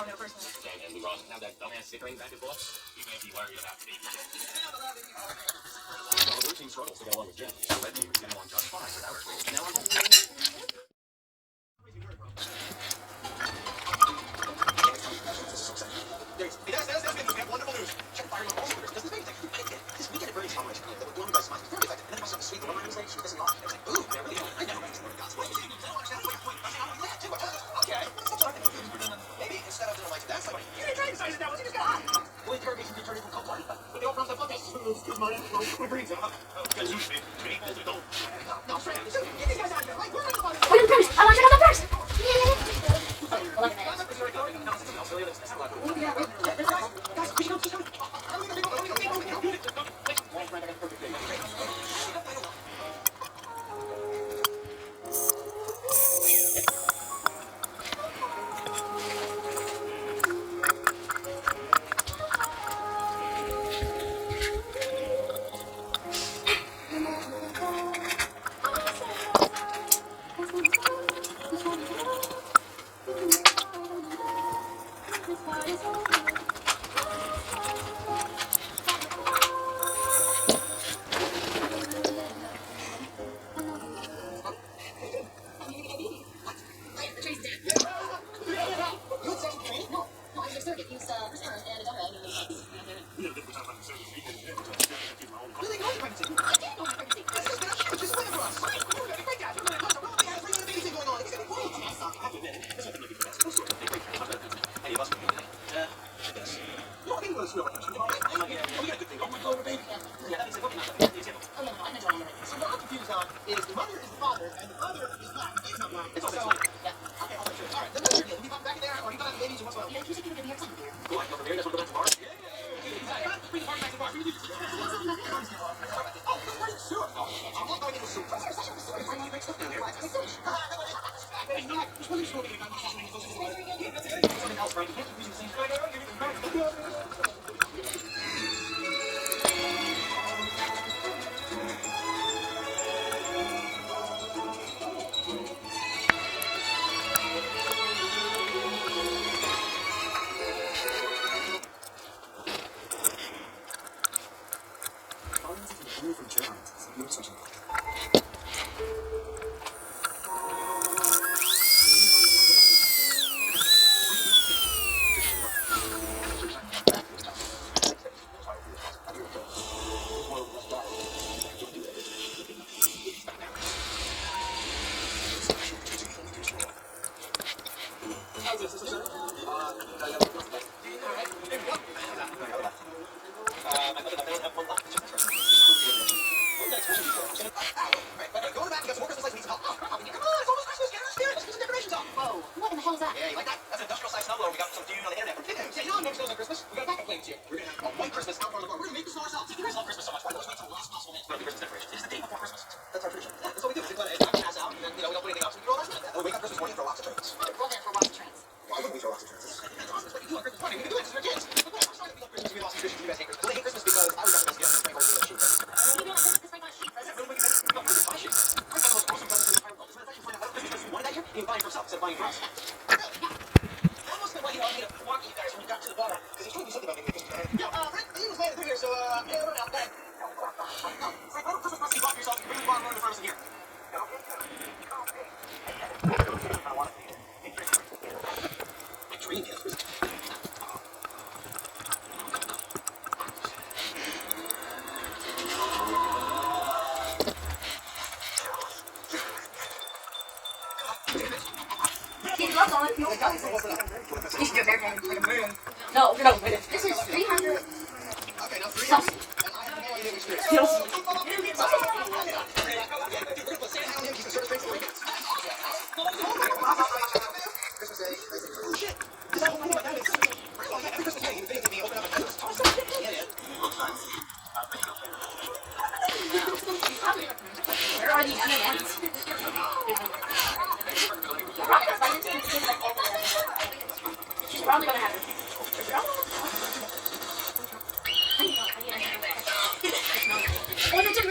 no, personally. And we Ross have that dumbass stickering back and forth. You can't be worried about baby. Well, the routine struggles to get along with Jim. The red team is getting along just fine without her. Now I'm wonderful news. Check fire on all orders. This weekend at Bernie's celebration, they were blown by smiles. Very effective. And then I saw the sweet the one she was pissing off. It was like, ooh, they're really good. I never really swear to God. I don't understand the point. I mean, yeah, too much. Okay. Maybe instead of doing like that's like you didn't try to size it down. What's you just got? Well, interrogation be turning from cold blood. But they all promise to fuck us. Excuse my brains out. Because you speak to me, don't. No, straight up. Get these guys out of here. Like, we're not the first. I want to check out the first. No, this is 300. Okay, now 300. Celsius. Where are the M&Ms? She's probably gonna have it. Oh, no, take it.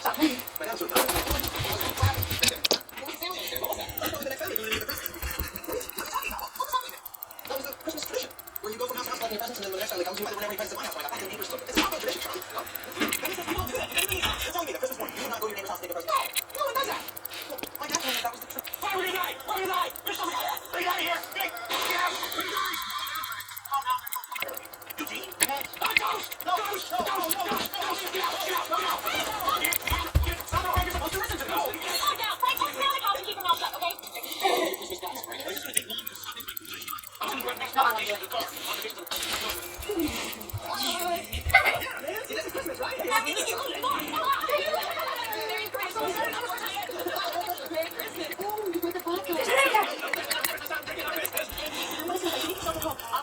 Stop. I'll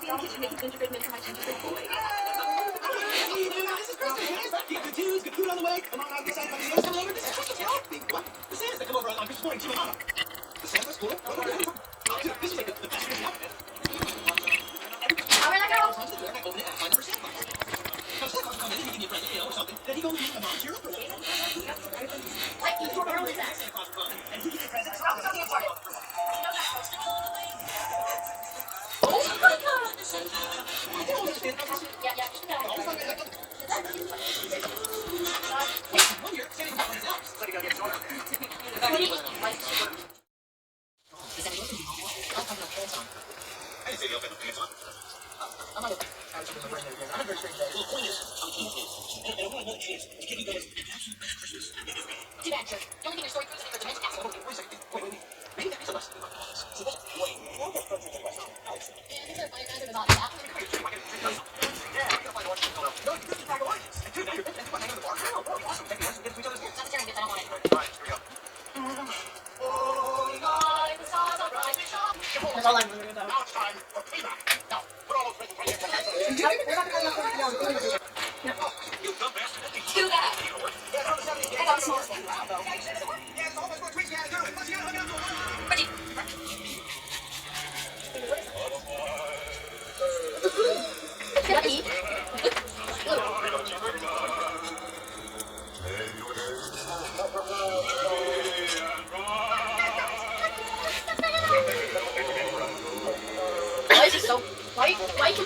be in the kitchen making gingerbread men for my gingerbread boy. This is Christmas, man. Good twos, good food on the way. Come on out, this side, buddy. Come over. This is Christmas, y'all. Big what? The Santas that come over on Christmas morning to my mama. The Santa's cool. Oh, dude, this is like the best Christmas outfit. How did I go? Comes to the door, and I open it, and I find number Santa Claus. So Santa Claus comes in and he gives me a present, or something. Then he goes and my mom's here. Like, you threw early that. Santa Claus will come and he gives me a present. Oh my god! I don't understand. Yeah, yeah. One year, Santa Claus comes out. So you gotta get his order. I didn't say the open the pants on. I'm not a very strange day. Well, the point is, I'm keen on kids. And I want another chance to give you guys an absolute best Christmas. Too bad, sir. The only thing your story proves is that you're a men's asshole. Wait a second. Wait. Maybe that is a lesson. See, wait. What are those friends you think about? Alex. Yeah, I think they're firecrackers about that. Yeah, I'm gonna find oranges. No, you just pack of oranges. Dude, now you're thinking about hanging on the bar. Oh, awesome. Take the rest and get to each other's gifts. That's a tearing gift. I don't want it. Alright, here we go. Holy night, the stars are bright. That's all I'm doing about. Now it's time for payback. Now, put all those presents right here. You dumb bastard. Too bad. Yeah, it's on the 70s. I got the smallest thing. Yeah, it's almost more tweets. You gotta do it. Plus, you gotta do it. Ready? Can I eat? Why is he so? Why you can eat?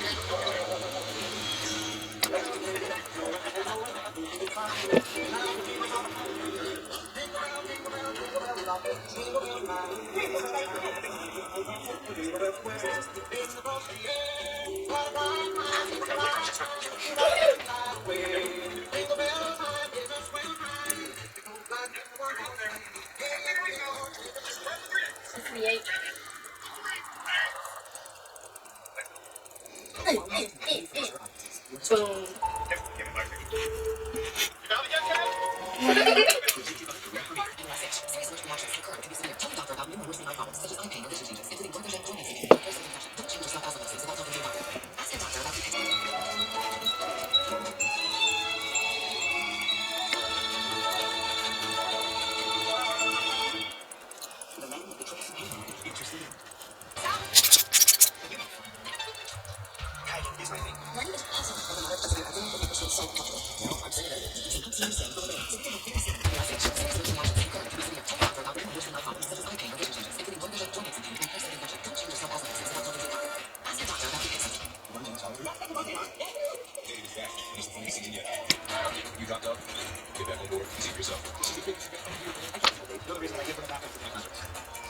Boom. You dropped out. Get back on board. See for yourself. You're the reason I give her the back after my concert.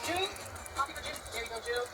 June, coffee for June. There you go, June.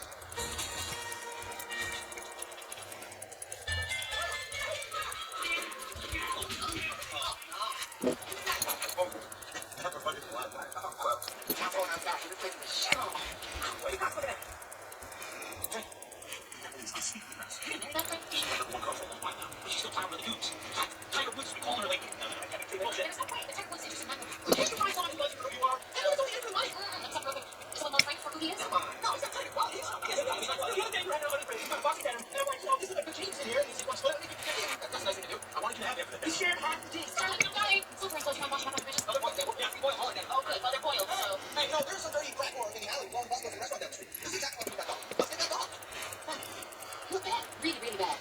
Really, really bad.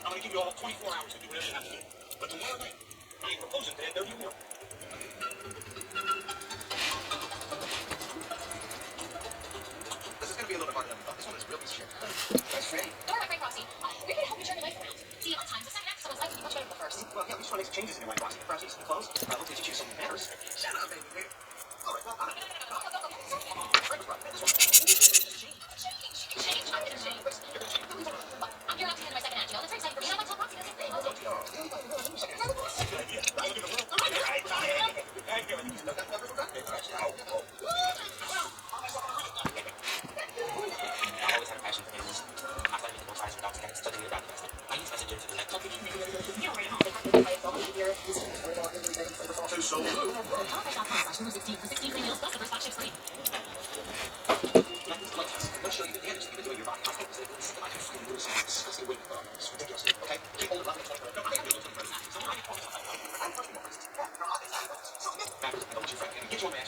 I'm going to give you all 24 hours to do whatever you have to do. But tomorrow night, I ain't proposing to end you work. This is going to be a little bit harder than we thought. This one is real piece of shit. That's great. Don't worry, Roxy. We're going to help you turn your life around. See, a lot of times the second act someone's life can be much better than the first. Well, yeah, we just want to make some changes in your life, Roxy. Perhaps eat some clothes. Hopefully teach you some manners. Shut up, baby. All right, well, Change. I'm going to change. I'm here out to the end of my second act, you know? That's very exciting for me. I'm like, tell Roxy the same thing. good idea. I've always had a passion for animals. I started making no ties with dogs and cats, studying about the best. I use Messenger to connect. So Caravelle.com/Hulu16 for 16 free meals plus the first 5 ships free. let's show you the damage you can do in your body. I hope that this is like a fucking lose some disgusting weight. It's ridiculous. Okay? Keep holding up. No, I have to do it. So I have to do it. I'm fucking more. Yeah, no, I don't want you, Frank. Get your man.